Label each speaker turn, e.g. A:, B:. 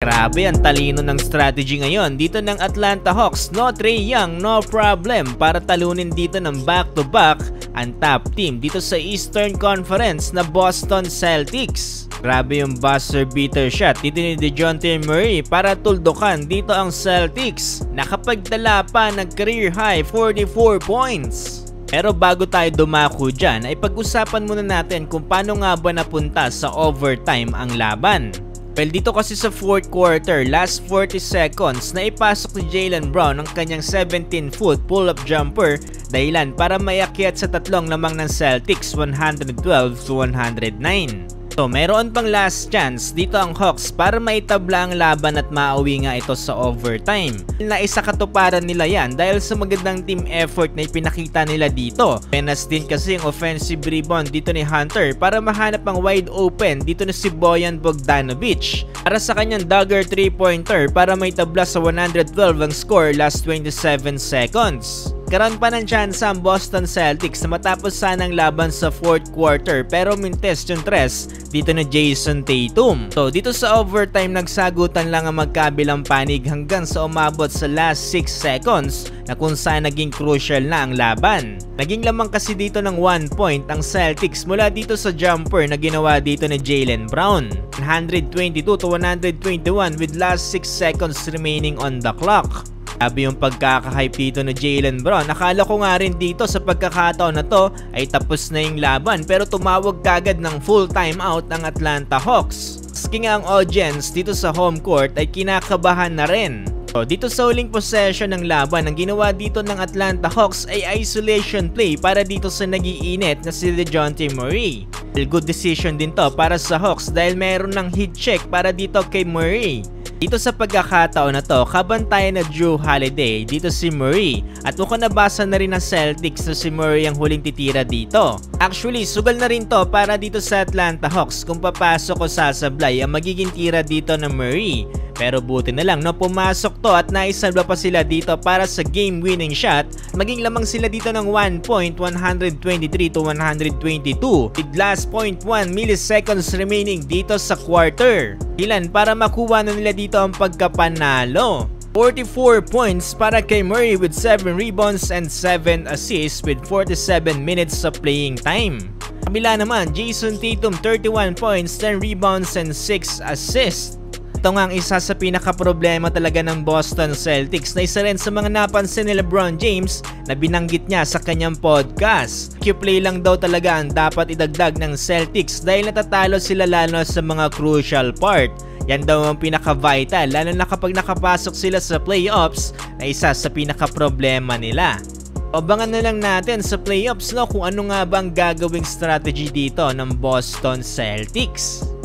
A: Grabe ang talino ng strategy ngayon dito ng Atlanta Hawks. No Trae Young, no problem para talunin dito ng back-to-back ang top team dito sa Eastern Conference na Boston Celtics. Grabe yung buzzer beater shot dito ni DeJounte Murray para tuldukan dito ang Celtics. Nakapagdala pa ng career high 44 points. Pero bago tayo dumako dyan ay pag-usapan muna natin kung paano nga ba napunta sa overtime ang laban. Well, dito kasi sa 4th quarter, last 40 seconds, na ipasok ni Jaylen Brown ang kanyang 17-foot pull-up jumper dahilan para maiakyat sa tatlong lamang ng Celtics 112-109. So, meron pang last chance dito ang Hawks para maitabla ang laban at mauwi nga ito sa overtime. Naisa katuparan nila yan dahil sa magandang team effort na ipinakita nila dito. Penas din kasi yung offensive rebound dito ni Hunter para mahanap ang wide open dito na si Bojan Bogdanovic para sa kanyang dagger 3-pointer para maitabla sa 112 ang score last 27 seconds. Karoon pa ng chance ang Boston Celtics na matapos sanang laban sa 4th quarter pero mintes yung tres dito na Jason Tatum. So dito sa overtime nagsagutan lang ang magkabilang panig hanggang sa umabot sa last 6 seconds na kung saan naging crucial na ang laban. Naging lamang kasi dito ng 1 point ang Celtics mula dito sa jumper na ginawa dito ni Jaylen Brown. 122-121 with last 6 seconds remaining on the clock. Sabi yung pagkakahype dito ni Jaylen Brown. Akala ko nga rin dito sa pagkakataon na to ay tapos na yung laban pero tumawag kagad ng full timeout ang Atlanta Hawks. Maski nga ang audience dito sa home court ay kinakabahan na rin. So, dito sa huling possession ng laban, ang ginawa dito ng Atlanta Hawks ay isolation play para dito sa nag-iinit na si DeJounte Murray. Good decision din to para sa Hawks dahil meron ng heat check para dito kay Murray. Dito sa pagkakataon na to, kabantayan na Drew Holiday dito si Murray at mukhang nabasa na rin ng Celtics na si Murray ang huling titira dito. Actually, sugal na rin to para dito sa Atlanta Hawks kung papasok o sasablay ang magiging tira dito ng Murray. Pero buti na lang no, pumasok to at naisalba pa sila dito para sa game-winning shot. Maging lamang sila dito ng 1 point, 123-122 with last 0.1 milliseconds remaining dito sa quarter. Ilan para makuha na nila dito ang pagkapanalo. 44 points para kay Murray with 7 rebounds and 7 assists with 47 minutes of playing time. Kabila naman, Jason Tatum 31 points, 10 rebounds and 6 assists. Ito nga ang isa sa pinaka-problema talaga ng Boston Celtics na isa rin sa mga napansin ni LeBron James na binanggit niya sa kanyang podcast. Q-play lang daw talaga ang dapat idagdag ng Celtics dahil natatalo sila lalo sa mga crucial part. Yan daw ang pinaka-vital lalo na kapag nakapasok sila sa playoffs na isa sa pinaka-problema nila. Abangan na lang natin sa playoffs no kung ano nga bang gagawing strategy dito ng Boston Celtics.